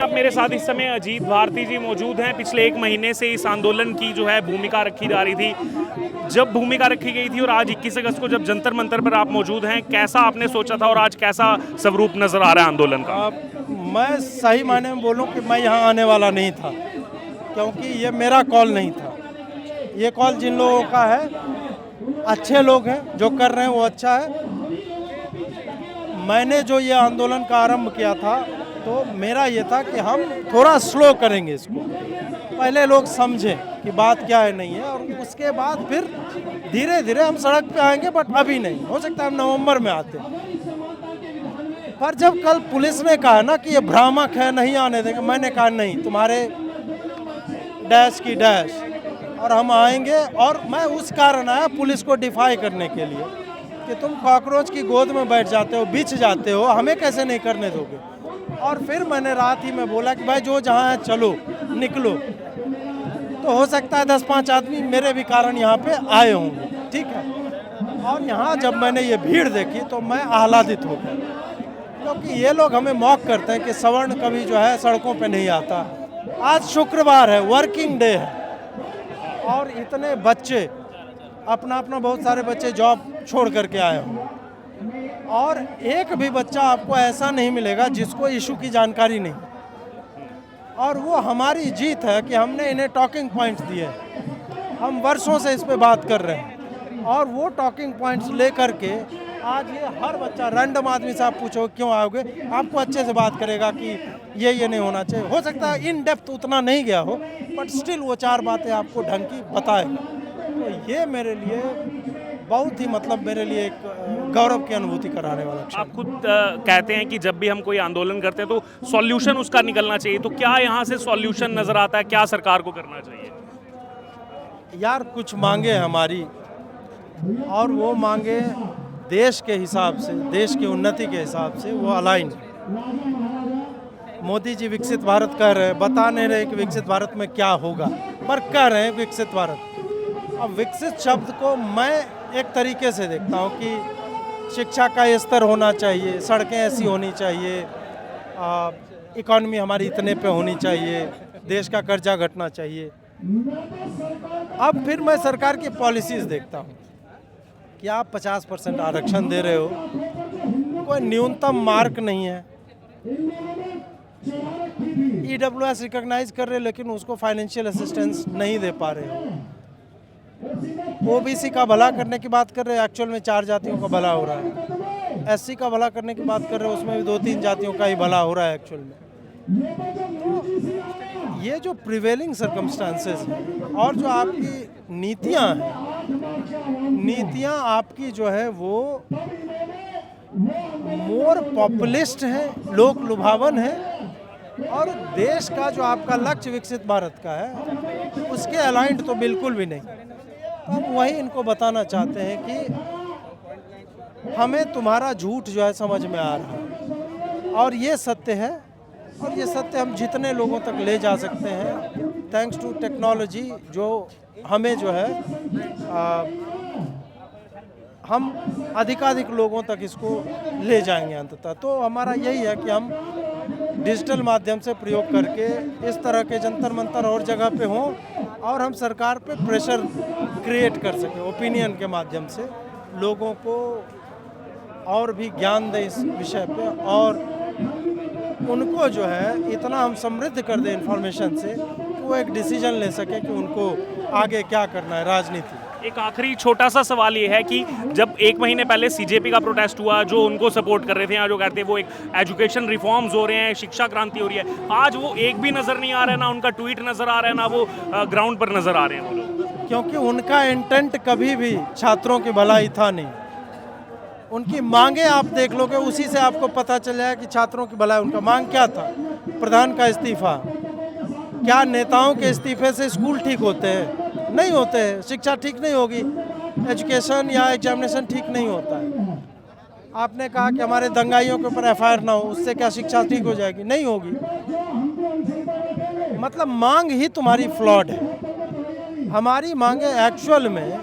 अब मेरे साथ इस समय अजीत भारती जी मौजूद हैं। पिछले एक महीने से इस आंदोलन की जो है भूमिका रखी जा रही थी, जब भूमिका रखी गई थी और आज 21 अगस्त को जब जंतर मंतर पर आप मौजूद हैं, कैसा आपने सोचा था और आज कैसा स्वरूप नजर आ रहा है आंदोलन का? मैं सही मायने में बोलूं कि मैं यहाँ आने वाला नहीं था, क्योंकि ये मेरा कॉल नहीं था। ये कॉल जिन लोगों का है, अच्छे लोग हैं, जो कर रहे हैं वो अच्छा है। मैंने जो ये आंदोलन का आरंभ किया था तो मेरा ये था कि हम थोड़ा स्लो करेंगे इसको, पहले लोग समझें कि बात क्या है नहीं है, और उसके बाद फिर धीरे धीरे हम सड़क पे आएंगे। बट अभी नहीं, हो सकता है हम नवंबर में आते। पर जब कल पुलिस ने कहा ना कि ये भ्रामक है, नहीं आने देंगे, मैंने कहा नहीं, तुम्हारे डैश की डैश, और हम आएंगे। और मैं उस कारण आया पुलिस को डिफाई करने के लिए कि तुम कॉकरोच की गोद में बैठ जाते हो, बिछ जाते हो, हमें कैसे नहीं करने दोगे। और फिर मैंने रात ही में बोला कि भाई जो जहाँ है चलो, निकलो। तो हो सकता है 10-5 आदमी मेरे भी कारण यहाँ पे आए होंगे, ठीक है। और यहाँ जब मैंने ये भीड़ देखी तो मैं आह्लादित हो गया, क्योंकि ये लोग हमें मॉक करते हैं कि सवर्ण कभी जो है सड़कों पे नहीं आता। आज शुक्रवार है, वर्किंग डे है, और इतने बच्चे अपना अपना, बहुत सारे बच्चे जॉब छोड़ करके आए हों, और एक भी बच्चा आपको ऐसा नहीं मिलेगा जिसको इशू की जानकारी नहीं। और वो हमारी जीत है कि हमने इन्हें टॉकिंग पॉइंट्स दिए। हम वर्षों से इस पे बात कर रहे हैं, और वो टॉकिंग पॉइंट्स ले करके आज ये हर बच्चा, रैंडम आदमी से आप पूछो क्यों आओगे, आपको अच्छे से बात करेगा कि ये नहीं होना चाहिए। हो सकता है इन डेप्थ उतना नहीं गया हो, बट स्टिल वो 4 बातें आपको ढंग की बताएगा। तो ये मेरे लिए बहुत ही, मतलब मेरे लिए एक गौरव की अनुभूति कराने वाला क्षण। आप खुद कहते हैं कि जब भी हम कोई आंदोलन करते हैं तो सॉल्यूशन उसका निकलना चाहिए, तो क्या यहाँ से सॉल्यूशन नजर आता है? क्या सरकार को करना चाहिए? यार कुछ मांगे हमारी, और वो मांगे देश के हिसाब से, देश की उन्नति के हिसाब से वो अलाइन। मोदी जी विकसित भारत कह रहे हैं, बता नहीं रहे कि विकसित भारत में क्या होगा, पर कह रहे हैं विकसित भारत। अब विकसित शब्द को मैं एक तरीके से देखता हूँ कि शिक्षा का स्तर होना चाहिए, सड़कें ऐसी होनी चाहिए, इकॉनमी हमारी इतने पे होनी चाहिए, देश का कर्जा घटना चाहिए। अब फिर मैं सरकार की पॉलिसीज़ देखता हूँ कि आप 50% आरक्षण दे रहे हो, कोई न्यूनतम मार्क नहीं है। EWS रिकॉग्नाइज कर रहे हो, लेकिन उसको फाइनेंशियल असिस्टेंस नहीं दे पा रहे हो। OBC का भला करने की बात कर रहे हैं, एक्चुअल में 4 जातियों का भला हो रहा है। SC का भला करने की बात कर रहे हैं, उसमें भी 2-3 जातियों का ही भला हो रहा है एक्चुअल में। तो ये जो प्रिवेलिंग सर्कमस्टांसेस हैं, और जो आपकी नीतियां हैं, नीतियां आपकी जो है वो मोर पॉपुलिस्ट हैं, लोक लुभावन है, और देश का जो आपका लक्ष्य विकसित भारत का है उसके अलाइंड तो बिल्कुल भी नहीं। अब वही इनको बताना चाहते हैं कि हमें तुम्हारा झूठ जो है समझ में आ रहा है, और ये सत्य है, और ये सत्य हम जितने लोगों तक ले जा सकते हैं थैंक्स टू टेक्नोलॉजी, जो हमें जो है हम अधिकाधिक लोगों तक इसको ले जाएंगे अंततः। तो हमारा यही है कि हम डिजिटल माध्यम से प्रयोग करके इस तरह के जंतर मंतर और जगह पे हों, और हम सरकार पे प्रेशर क्रिएट कर सकें ओपिनियन के माध्यम से, लोगों को और भी ज्ञान दें इस विषय पे, और उनको जो है इतना हम समृद्ध कर दें इन्फॉर्मेशन से कि वो एक डिसीजन ले सके कि उनको आगे क्या करना है राजनीति। एक आखिरी छोटा सा सवाल ये है कि जब एक महीने पहले CJP का प्रोटेस्ट हुआ, जो उनको सपोर्ट कर रहे थे, जो कहते हैं वो एक एजुकेशन रिफॉर्म्स हो रहे हैं, शिक्षा क्रांति हो रही है, आज वो एक भी नज़र नहीं आ रहा है, ना उनका ट्वीट नज़र आ रहा है, ना वो ग्राउंड पर नज़र आ रहे हैं वो लोग। क्योंकि उनका इंटेंट कभी भी छात्रों की भलाई था नहीं। उनकी मांगे आप देख लोगे, उसी से आपको पता चल जाएगा कि छात्रों की भलाई। उनका मांग क्या था? प्रधान का इस्तीफा। क्या नेताओं के इस्तीफे से स्कूल ठीक होते हैं? नहीं होते हैं। शिक्षा ठीक नहीं होगी, एजुकेशन या एग्जामिनेशन ठीक नहीं होता है। आपने कहा कि हमारे दंगाइयों के ऊपर FIR ना हो, उससे क्या शिक्षा ठीक हो जाएगी? नहीं होगी। मतलब मांग ही तुम्हारी फ्लॉड है। हमारी मांगे एक्चुअल में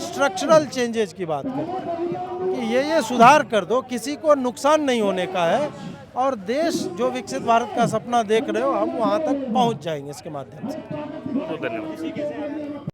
स्ट्रक्चरल चेंजेस की बात करती हैं कि ये सुधार कर दो, किसी को नुकसान नहीं होने का है, और देश जो विकसित भारत का सपना देख रहे हो हम वहाँ तक पहुँच जाएंगे इसके माध्यम से। बहुत धन्यवाद।